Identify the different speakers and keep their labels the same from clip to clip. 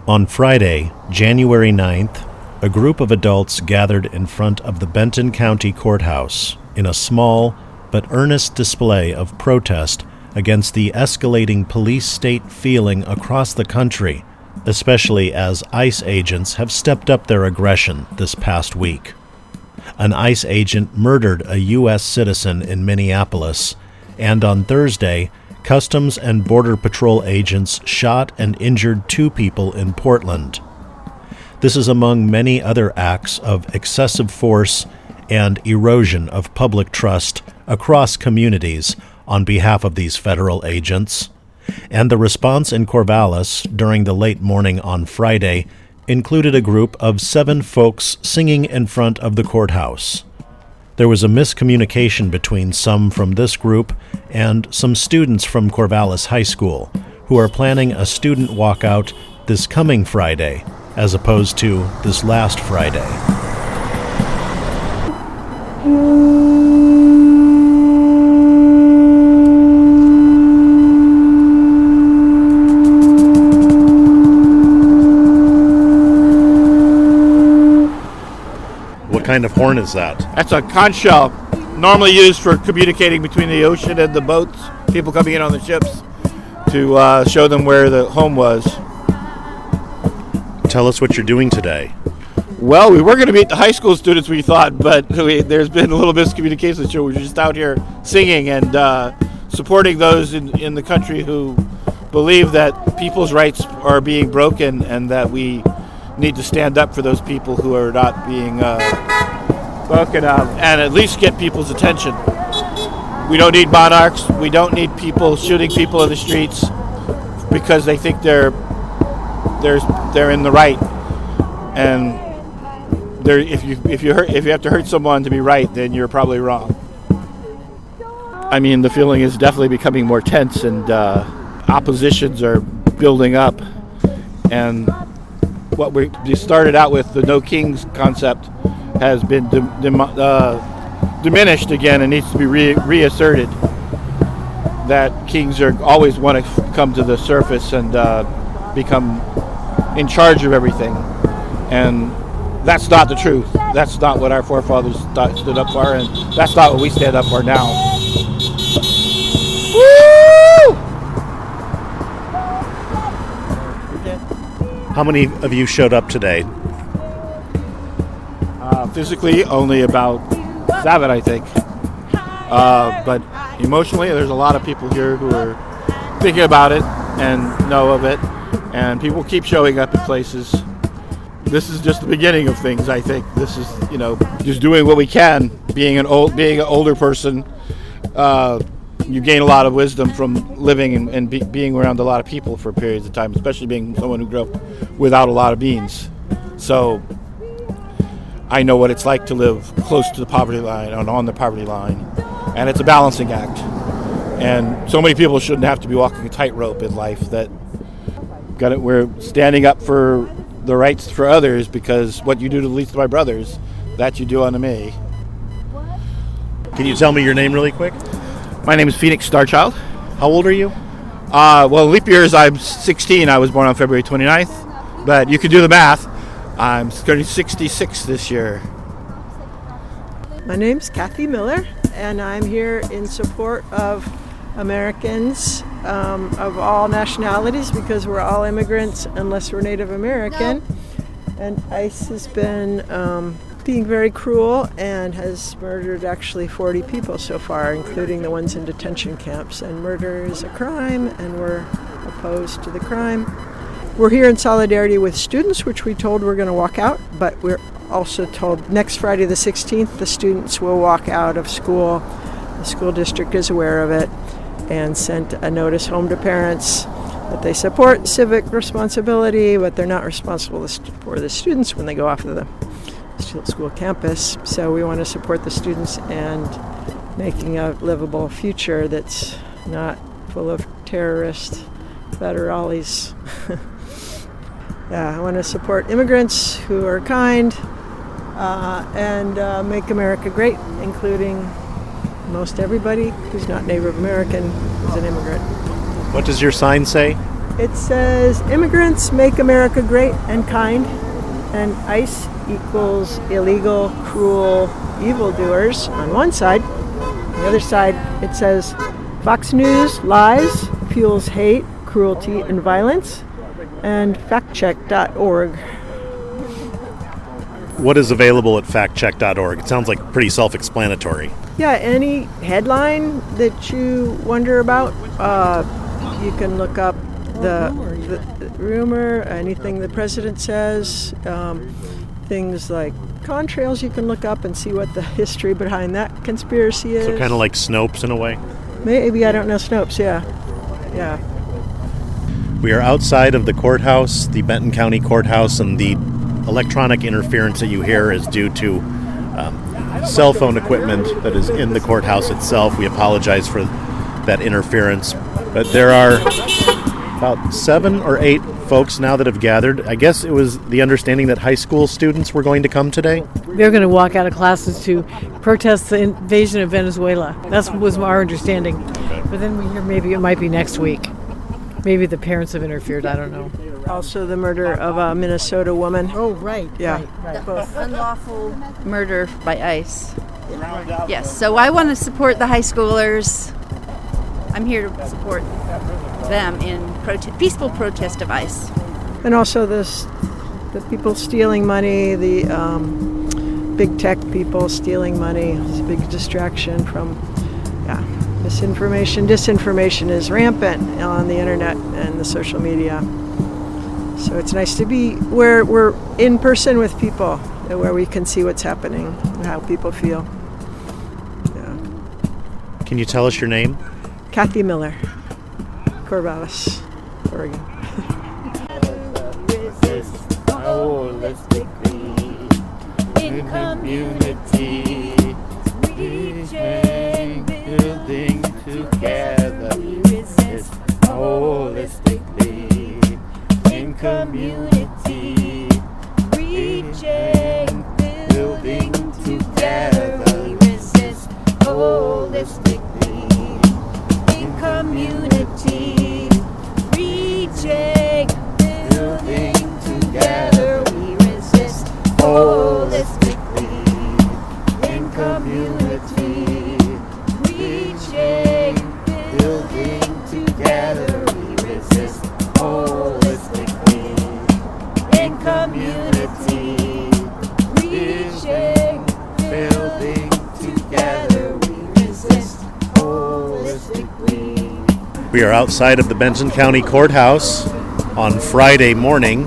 Speaker 1: On Friday, January 9th, a group of adults gathered in front of the Benton County Courthouse in a small but earnest display of protest against the escalating police-state feeling across the country, especially as ICE agents have stepped up their aggression this past week. An ICE agent murdered a U.S. citizen in Minneapolis, and on Thursday, Customs and Border Patrol agents shot and injured 2 people in Portland. This is among many other acts of excessive force and erosion of public trust across communities on behalf of these federal agents. And the response in Corvallis during the late morning on Friday included a group of 7 folks singing in front of the courthouse. There was a miscommunication between some from this group and some students from Corvallis High School who are planning a student walkout this coming Friday as opposed to this last Friday. What kind of horn is that?
Speaker 2: That's a conch shell, normally used for communicating between the ocean and the boats, people coming in on the ships, to show them where the home was.
Speaker 1: Tell us what you're doing today.
Speaker 2: Well, we were going to meet the high school students, we thought, but there's been a little miscommunication, so we're just out here singing and supporting those in the country who believe that people's rights are being broken and that we need to stand up for those people who are not being spoken of and at least get people's attention. We don't need monarchs. We don't need people shooting people in the streets because they think they're in the right. And if you have to hurt someone to be right, then you're probably wrong. I mean, the feeling is definitely becoming more tense, and oppositions are building up. And what we started out with, the no kings concept, has been diminished again and needs to be reasserted. That kings always want to come to the surface and become in charge of everything. And that's not the truth. That's not what our forefathers stood up for, and that's not what we stand up for now. Woo!
Speaker 1: How many of you showed up today?
Speaker 2: Physically, only about 7, I think. But emotionally, there's a lot of people here who are thinking about it and know of it, and people keep showing up in places. This is just the beginning of things, I think. This is, just doing what we can. Being an older person, you gain a lot of wisdom from living and being around a lot of people for periods of time, especially being someone who grew up without a lot of means. So I know what it's like to live close to the poverty line and on the poverty line, and it's a balancing act. And so many people shouldn't have to be walking a tightrope in life. We're standing up for the rights for others, because what you do to the least of my brothers, that you do unto me.
Speaker 1: Can you tell me your name really quick?
Speaker 2: My name is Phoenix Starchild.
Speaker 1: How old are you?
Speaker 2: Well, leap years, I'm 16. I was born on February 29th, but you can do the math. I'm turning 66 this year.
Speaker 3: My name's Kathy Miller, and I'm here in support of Americans of all nationalities, because we're all immigrants unless we're Native American. And ICE has been being very cruel and has murdered actually 40 people so far, including the ones in detention camps. And murder is a crime, and we're opposed to the crime. We're here in solidarity with students, which we told we're going to walk out, but we're also told next Friday the 16th the students will walk out of school. The school district is aware of it and sent a notice home to parents that they support civic responsibility, but they're not responsible for the students when they go off of the school campus. So we want to support the students and making a livable future that's not full of terrorist federales. Yeah, I want to support immigrants who are kind and make America great, including most everybody who's not Native American who's an immigrant.
Speaker 1: What does your sign say?
Speaker 3: It says, immigrants make America great and kind, and ICE equals illegal, cruel, evildoers on one side. On the other side, it says, Fox News lies, fuels hate, cruelty, and violence, and factcheck.org.
Speaker 1: What is available at factcheck.org? It sounds like pretty self-explanatory.
Speaker 3: Yeah, any headline that you wonder about, you can look up the rumor, anything the president says, things like contrails you can look up and see what the history behind that conspiracy is.
Speaker 1: So kind of like Snopes in a way?
Speaker 3: Maybe, I don't know Snopes, yeah. Yeah.
Speaker 1: We are outside of the courthouse, the Benton County Courthouse, and the electronic interference that you hear is due to cell phone equipment that is in the courthouse itself. We apologize for that interference. But there are about 7 or 8 folks now that have gathered. I guess it was the understanding that high school students were going to come today?
Speaker 4: They're going to walk out of classes to protest the invasion of Venezuela. That was our understanding.
Speaker 1: Okay.
Speaker 4: But then we hear maybe it might be next week. Maybe the parents have interfered, I don't know.
Speaker 3: Also the murder of a Minnesota woman.
Speaker 4: Oh, right.
Speaker 3: Yeah.
Speaker 4: Right.
Speaker 3: Both.
Speaker 5: Unlawful murder by ICE. Yes, so I want to support the high schoolers. I'm here to support them in peaceful protest of ICE.
Speaker 3: And also the people stealing money, the big tech people stealing money. It's a big distraction from, misinformation. Disinformation is rampant on the internet and the social media. So it's nice to be where we're in person with people, where we can see what's happening and how people feel. Yeah.
Speaker 1: Can you tell us your name?
Speaker 3: Kathy Miller, Corvallis, Oregon.
Speaker 6: In community, reaching, building together, resist holistically. In community, reaching, building together, resist holistically. In community, reaching, building together, we resist holistically. In community, reaching, building together, we resist holistically. In community, reaching, building together, we resist holistically.
Speaker 1: We are outside of the Benton County Courthouse on Friday morning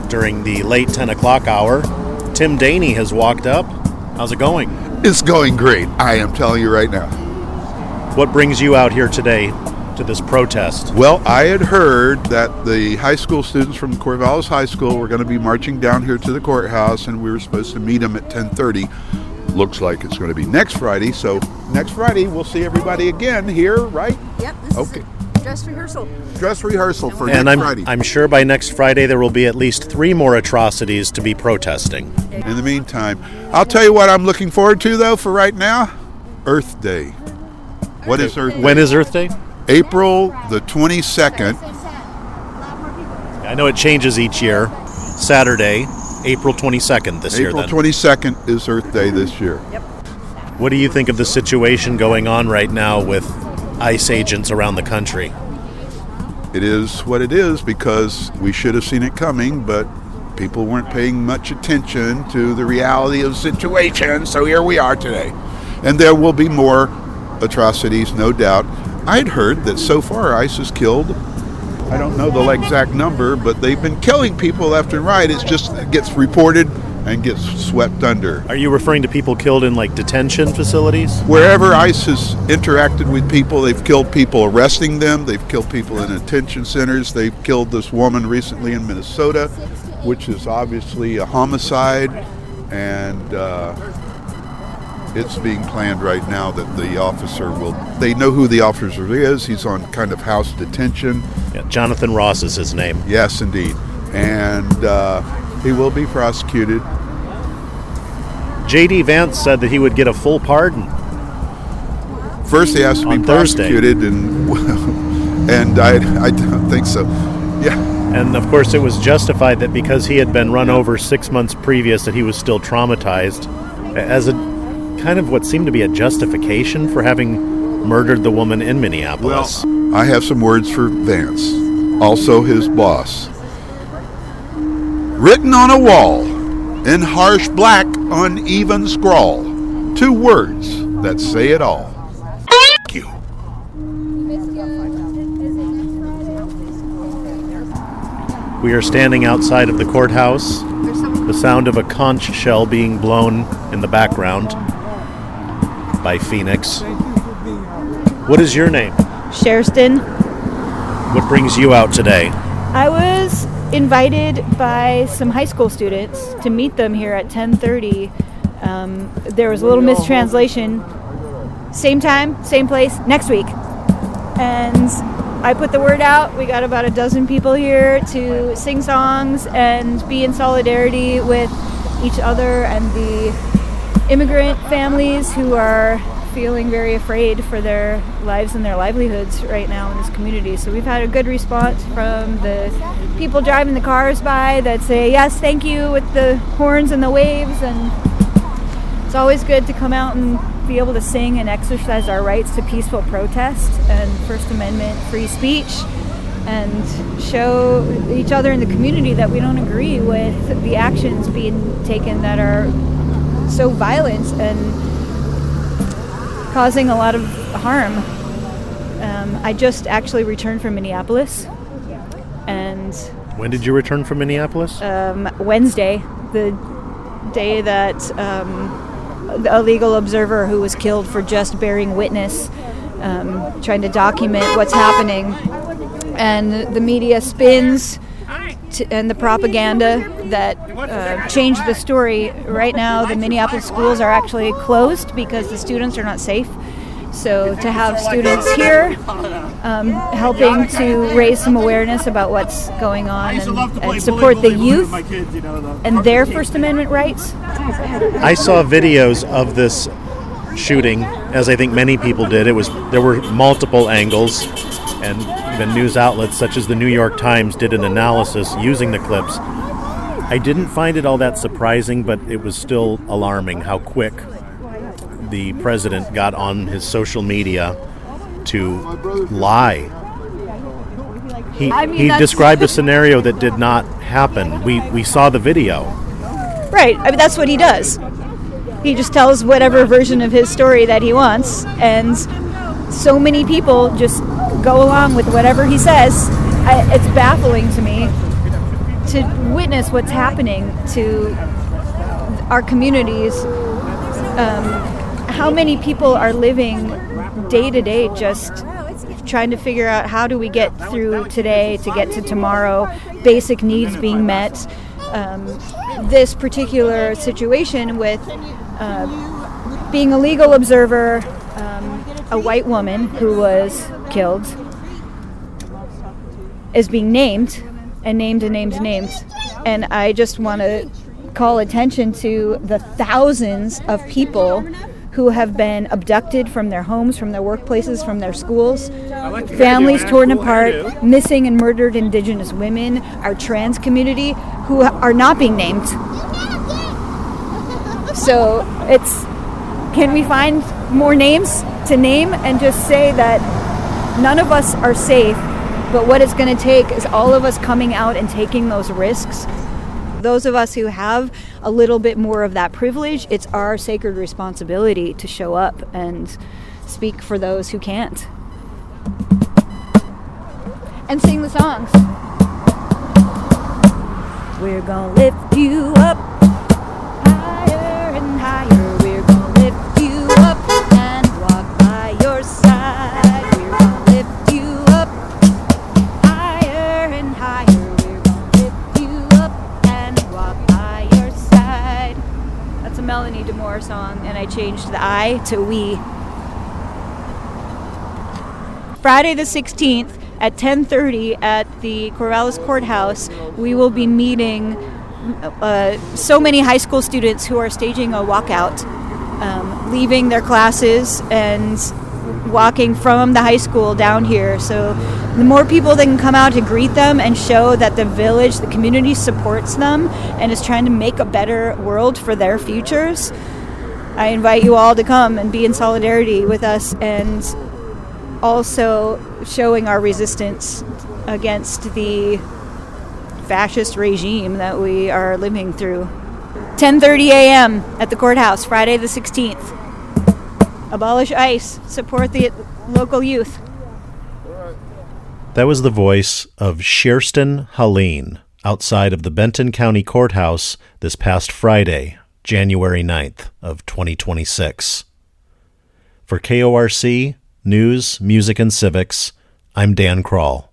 Speaker 1: during the late 10 o'clock hour. Tim Daney has walked up. How's it going?
Speaker 7: It's going great. I am telling you right now.
Speaker 1: What brings you out here today to this protest?
Speaker 7: Well, I had heard that the high school students from Corvallis High School were going to be marching down here to the courthouse, and we were supposed to meet them at 10:30. Looks like it's going to be next Friday. So next Friday we'll see everybody again here, right?
Speaker 5: Yep, this
Speaker 7: Okay.
Speaker 5: is a dress rehearsal.
Speaker 7: Dress rehearsal for
Speaker 1: And
Speaker 7: next Friday.
Speaker 1: I'm sure by next Friday there will be at least 3 more atrocities to be protesting.
Speaker 7: In the meantime, I'll tell you what I'm looking forward to, though, for right now. Earth Day. What is Earth Day?
Speaker 1: When is Earth Day?
Speaker 7: April the 22nd.
Speaker 1: I know it changes each year. Saturday, April 22nd this year
Speaker 7: April
Speaker 1: then.
Speaker 7: 22nd is Earth Day this year.
Speaker 1: What do you think of the situation going on right now with ICE agents around the country?
Speaker 7: It is what it is because we should have seen it coming, but people weren't paying much attention to the reality of the situation, so here we are today. And there will be more atrocities, no doubt. I'd heard that so far ICE has killed, I don't know the exact number, but they've been killing people left and right. It's just it gets reported and gets swept under.
Speaker 1: Are you referring to people killed in like detention facilities?
Speaker 7: Wherever ICE has interacted with people, they've killed people arresting them. They've killed people in detention centers. They've killed this woman recently in Minnesota, which is obviously a homicide. And it's being planned right now that the officer will, they know who the officer is. He's on kind of house detention.
Speaker 1: Yeah, Jonathan Ross is his name.
Speaker 7: Yes, indeed. And he will be prosecuted.
Speaker 1: J.D. Vance said that he would get a full pardon.
Speaker 7: First, he has to be
Speaker 1: On Thursday.
Speaker 7: prosecuted, and I don't think so. Yeah.
Speaker 1: And of course it was justified that because he had been run over 6 months previous that he was still traumatized, as a kind of what seemed to be a justification for having murdered the woman in Minneapolis.
Speaker 7: Well, I have some words for Vance, also his boss. Written on a wall, in harsh black uneven scrawl, 2 words that say it all. F*** you.
Speaker 1: We are standing outside of the courthouse, the sound of a conch shell being blown in the background by Phoenix. What is your name?
Speaker 8: Sherston.
Speaker 1: What brings you out today?
Speaker 8: I was invited by some high school students to meet them here at 10:30. There was a little mistranslation. Same time, same place, next week. And I put the word out. We got about a dozen people here to sing songs and be in solidarity with each other and the immigrant families who are feeling very afraid for their lives and their livelihoods right now in this community. So we've had a good response from the people driving the cars by that say, yes, thank you, with the horns and the waves. And it's always good to come out and be able to sing and exercise our rights to peaceful protest and First Amendment free speech, and show each other in the community that we don't agree with the actions being taken that are so violent and causing a lot of harm. I just actually returned from Minneapolis. And
Speaker 1: when did you return from Minneapolis?
Speaker 8: Wednesday, the day that a legal observer who was killed for just bearing witness, trying to document what's happening. And the media spins and the propaganda that changed the story. Right now, the Minneapolis schools are actually closed because the students are not safe. So to have students here helping to raise some awareness about what's going on and support the youth and their First Amendment rights.
Speaker 1: I saw videos of this shooting, as I think many people did. There were multiple angles, and even news outlets such as the New York Times did an analysis using the clips. I didn't find it all that surprising, but it was still alarming how quick the president got on his social media to lie. He described a scenario that did not happen. We saw the video.
Speaker 8: Right. I mean, that's what he does. He just tells whatever version of his story that he wants, and so many people just go along with whatever he says. It's baffling to me to witness what's happening to our communities. How many people are living day to day just trying to figure out how do we get through today to get to tomorrow, basic needs being met. This particular situation with being a legal observer, a white woman who was killed is being named and named and named and named. And I just want to call attention to the thousands of people who have been abducted from their homes, from their workplaces, from their schools, families torn apart, missing and murdered Indigenous women, our trans community, who are not being named. So can we find more names to name and just say that none of us are safe, but what it's going to take is all of us coming out and taking those risks. Those of us who have a little bit more of that privilege, it's our sacred responsibility to show up and speak for those who can't. And sing the songs. We're gonna lift you up higher and higher. We're gonna lift you up and walk by your side. We're gonna lift you up higher and higher. That's a Melanie DeMore song, and I changed the I to we. Friday the 16th at 10:30 at the Corvallis Courthouse, we will be meeting so many high school students who are staging a walkout, leaving their classes and walking from the high school down here. So the more people that can come out to greet them and show that the village, the community supports them and is trying to make a better world for their futures, I invite you all to come and be in solidarity with us, and also showing our resistance against the fascist regime that we are living through. 10:30 a.m. at the courthouse, Friday the 16th. Abolish ICE. Support the local youth.
Speaker 1: That was the voice of Sherston Helene outside of the Benton County Courthouse this past Friday, January 9th of 2026. For KORC News, Music, and Civics, I'm Dan Kroll.